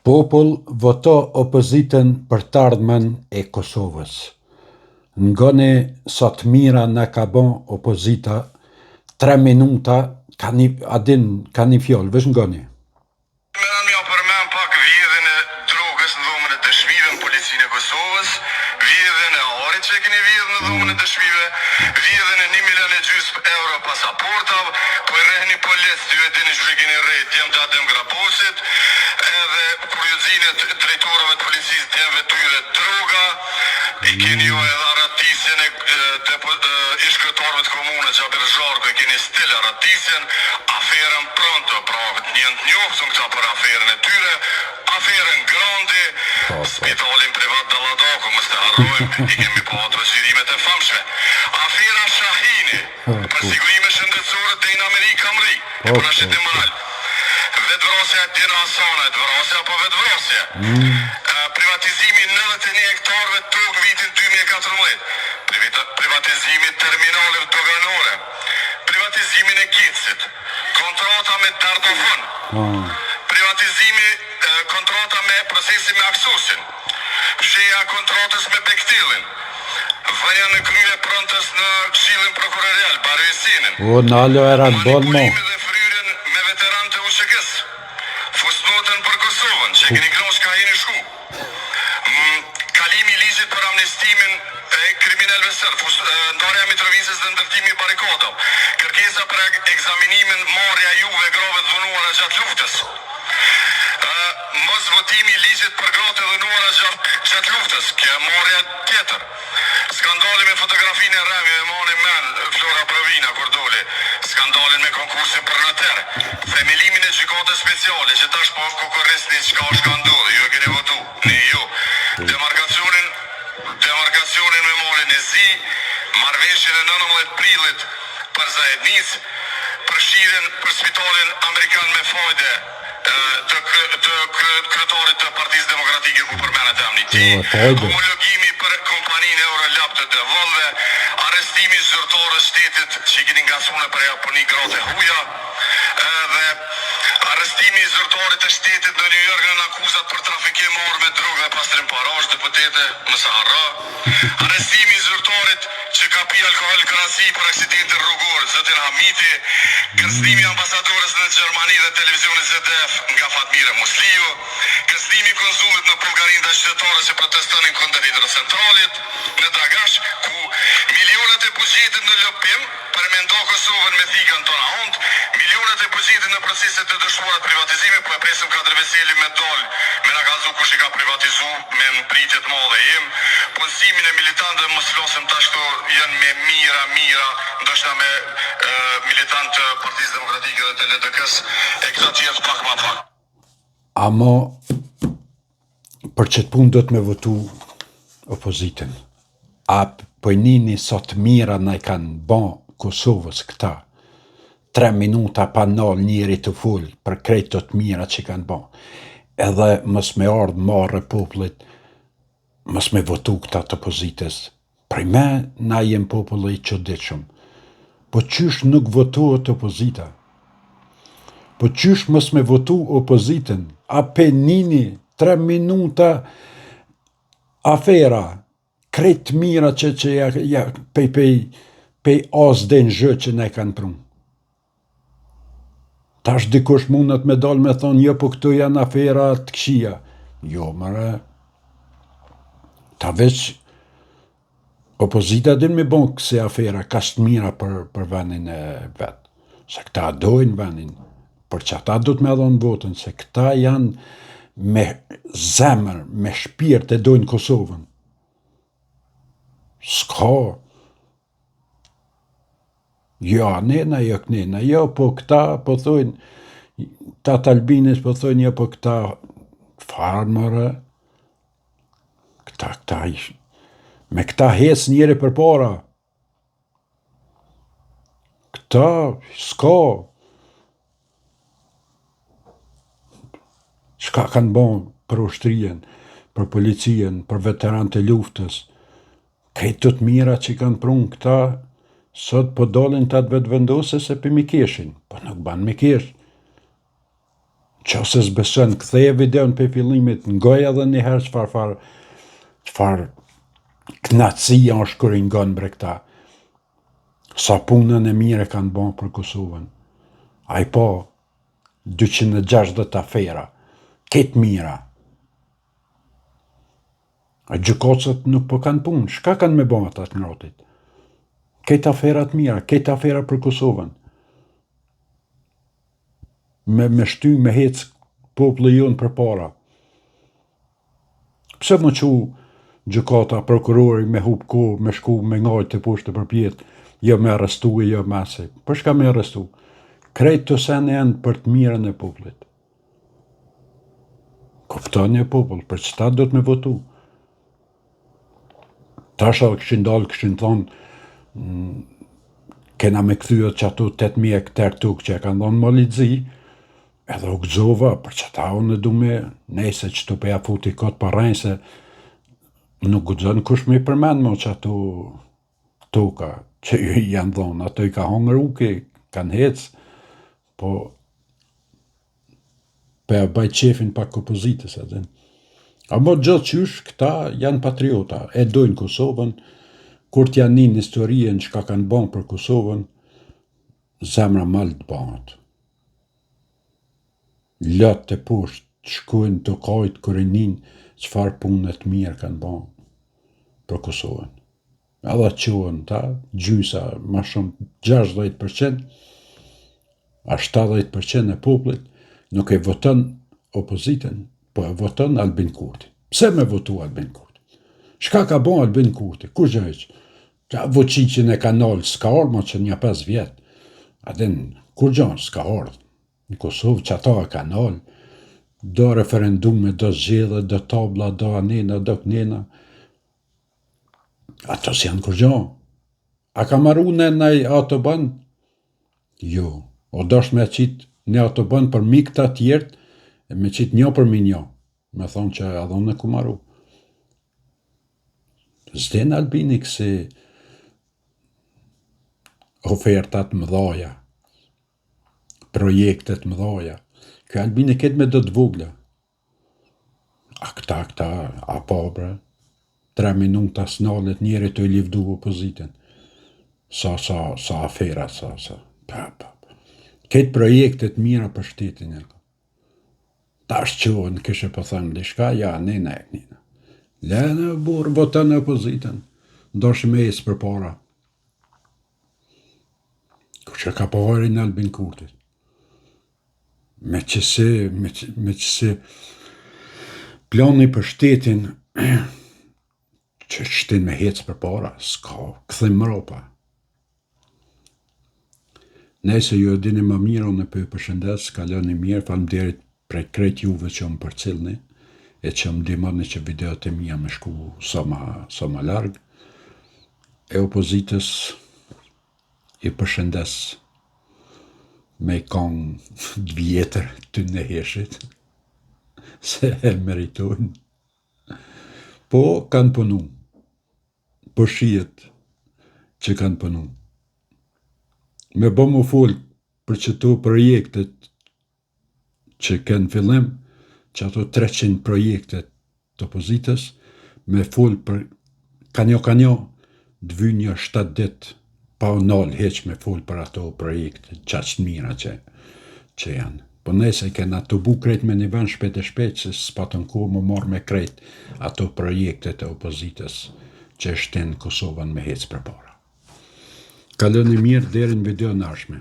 Popull voto opozitën për të ardhmen e Kosovës. Ngoni sa të mira na ka bon opozita, 3 minuta, ka një fjallë, vesh ngoni. Mja përmen pak vjedhjen e drogës në dhomën e dëshmive në policinë e Kosovës, vjedhjen e arit që e keni vjedhë në dhomën e dëshmive, vjedhjen e 1,5 milion euro pasaportav, po e rehni polic, ty e dini që keni rejt, djem gjatem graposit, edhe kuriozinë e drejtorëve të policisë djemve tyre droga, i keni ju edhe aratisjen e ish-kryetarëve të komunës Gjabir Zharku, e keni stil aratisjen, aferën pronto, pra njën të njofësën këta për aferën e tyre, aferën Grandi, spitalin privat Dalladaku, mës të harrojmë, i kemi po ato zhvirimet e famshme. Afera Shahini, për sigurime shëndetësore dhe në Amerikë Kamri, e për ashtë të malë. Vetvrasja Dina Asana, vetvrasja apo vetvrasja. Privatizimi 91 hektarëve tokë vitin 2014. Privatizimi terminaleve doganore. Privatizimin e Kitsit. Kontrata me Dardofon. Privatizimi kontrata me procesin me Aksusin. Fsheja kontratës me Bektilin. Vënia në krye prontës në Këshillin Prokurorial, Barësinin. Nalo era bon mo. Fusnotën për Kosovën, që keni knosh ka jeni shku. Kalimi ligjit për amnestimin e kriminalve sërbë, ndarja Mitrovicës dhe ndërtimi i barikadave, kërkesa për ekzaminimin marrja juve grave të dhunuara gjatë luftës. Mos votimi i ligjit për gratë të dhunuara gjatë luftës, kjo marrja tjetër. Skandali me fotografinë e Remi e Mani Men, Flora Provina, kur doli. Skandalin me konkursin për noter. Themelimin e gjykatës speciale, që tash po kokorrisni çka është ka ndodhur, ju e keni votu, ne jo. Demarkacionin me Malin e Zi, marrëveshjen e 19 prillit për Zajednis, përfshirjen për spitalin amerikan me fajde të kryetarit të Partisë Demokratike ku përmenet e Amniti, homologimi për kompaninë Eurolab të Devolve, arrestimi zyrtarës shtetit që i keni ngacmuar për Japoni gratë huja, dhe arrestimi i zyrtarit të shtetit në New York në akuzat për trafikimor me drogë dhe pastrim parash, deputete, mos harro. Arrestimi i zyrtarit që ka pi alkool krahasi për aksidentin rrugor, zotin Hamiti, kërcënimi i ambasadores në Gjermani dhe televizionit ZDF nga Fatmire Musliu, kërcënimi i konzumit në Bullgarinë dhe qytetarët që protestonin kundër hidrocentralit në Dragash, ku milionat e buxhetit në lopim për me ndo Kosovën me thikën tona hond, milionat e buxhetit në proceset të dëshmuara të privatizimit, po e presim Kadri Veseli me dol, me na gazu kush i ka privatizu me pritje të madhe jem, punësimin e militantëve mos flasim tash këtu janë me mira, ndoshta me militantë të Partisë Demokratike dhe të LDK-s, e këta tjerë pak ma pak. Amo, për që të punë do të me votu opozitën. A pojnini sa të mira na i kanë bon Kosovës këta. 3 minuta pa nal njëri të full për krejt të mira që kanë bon. Edhe mës me ardhë marrë popullit, mës me votu këta të opozitës. Prej me, na jem populli i çuditshëm. Po qysh nuk votohet opozita? Po qysh mës me votu opozitën? A penini 3 minuta afera, krejt mira që pej as dhe në zhë që ne kanë prunë. Tash dikush mundet me dal me thonë, jo, po këtu janë afera të këqija. Jo, mëre, ta veç opozita din me bon këse afera kast mira për vendin e vetë. Se këta dojnë vendin, për që ata du të me dhonë votën, se këta janë me zemër, me shpirt e dojnë Kosovën. S'ka. Jo, nena, jo kënena, jo, po këta, po thojnë, ta Albinës, po thojnë, jo, po këta, farë mëre, këta, me këta hes njëri për para. Këta, s'ka. Çka kanë bon për ushtrien, për policien, për veteranët e luftës, këtë të mira që kanë prunë këta, sot po dolin të atë vetë vendose se për mi keshin, po nuk ban me kesh. që ose s'beson, ktheje videon për fillimit, ngoj edhe njëherë çfarë knatësia është kur i ngon bre këta. Sa punën e mire kanë bën për Kosovën. Ai po, 260 afera, ketë mira. A gjykatët nuk po kanë punë, shka kanë me bën ata të ngrotit? Ketë aferat mira, ketë afera për Kosovën. Me shty, me hec populli jonë për para. Pse më që gjykata, prokurori me hup kohë, me shku, me ngajt të poshtë të përpjet, jo me arrestu e jo me asaj. Për shka me arrestu? Krejt të sen janë për të mirën e popullit. Kuptoni e popull, për çta do të me votu? Tasha këshin dalë, këshin thonë, kena me këthyët që ato 8.000 hektar tukë që e kanë dhonë më lidzi, edhe u gëzova, për që ta unë du me nejse që të peja futi kotë parajnë, se nuk gëzën kush me i përmenë më që ato tuka që janë dhonë, ato i ka hongër uke, kanë hecë, po peja bajt qefin pak opozitës, edhe. A më gjithë qysh, këta janë patriota, e dojnë Kosovën, kur t'janë një historien që ka kanë bon për Kosovën, zemra malë të banët. Lëtë të poshtë, shkujnë të kajtë kërënin, qëfar punët mirë kanë bon për Kosovën. Edhe qohën ta, gjysa, ma shumë 60%, a 70% e popullit, nuk e voton opozitën, po e voton Albin Kurti. Pse me votu Albin Kurti? Shka ka bon Albin Kurti? Kur gjëjq? Voqiqin e kanal s'ka orë, që një 5 vjetë. Adin, kur gjënë s'ka orë? Në Kosovë që ata e kanal, do referendume, do zgjedhje, do tabla, do anena, do kënena. Ato si janë kur gjënë. A ka maru në autoban? Jo. O dosh me qitë në autoban për mikë të tjertë, me qitë një për minjo. Me thonë që adhon e ku maru. Zden Albini kësi ofertat mëdhaja, projektet mëdhaja. Kjo Albini ketë me do të vogla. A këta, a pobre, 3 minuta s'nalet njeri të i livdu opozitën. Sa afera, sa. Ketë projektet mira për shtetin e. Ta është qohën, kështë për thëmë dhe shka, ja, nina e kënina. Lene, burë, votën e opozitën, ndoshë me jesë për para. Kështë ka pëhari në Albin Kurtit. Me qëse plani për shtetin, që shtin me hecë për para, s'ka, këthim mëropa. Nëse ju e dini më mirë, unë për përshëndes, kaloni mirë, faleminderit prej krejt juve që më përcilni, e që më ndihmoni që videot e mia me shku sa ma largë, e opozitës i përshëndes me i kongë të vjetër të në heshit, se e meritojnë. Po, kanë punu, po shijet që kanë punu. Me bo më full për që të projektet që kënë fillim, që ato 300 projektet të opozitës, me full për kanjo, dvy një 7 dit, pa u nalë heq me full për ato projektet, qaqë mira që janë. Po nëse kena të bu krejt me një vend shpejt e shpejt, se s'patën ku më marrë me krejt ato projektet e opozitës që shtin Kosovën me hecë për para. Kaloni mirë deri në video nashme.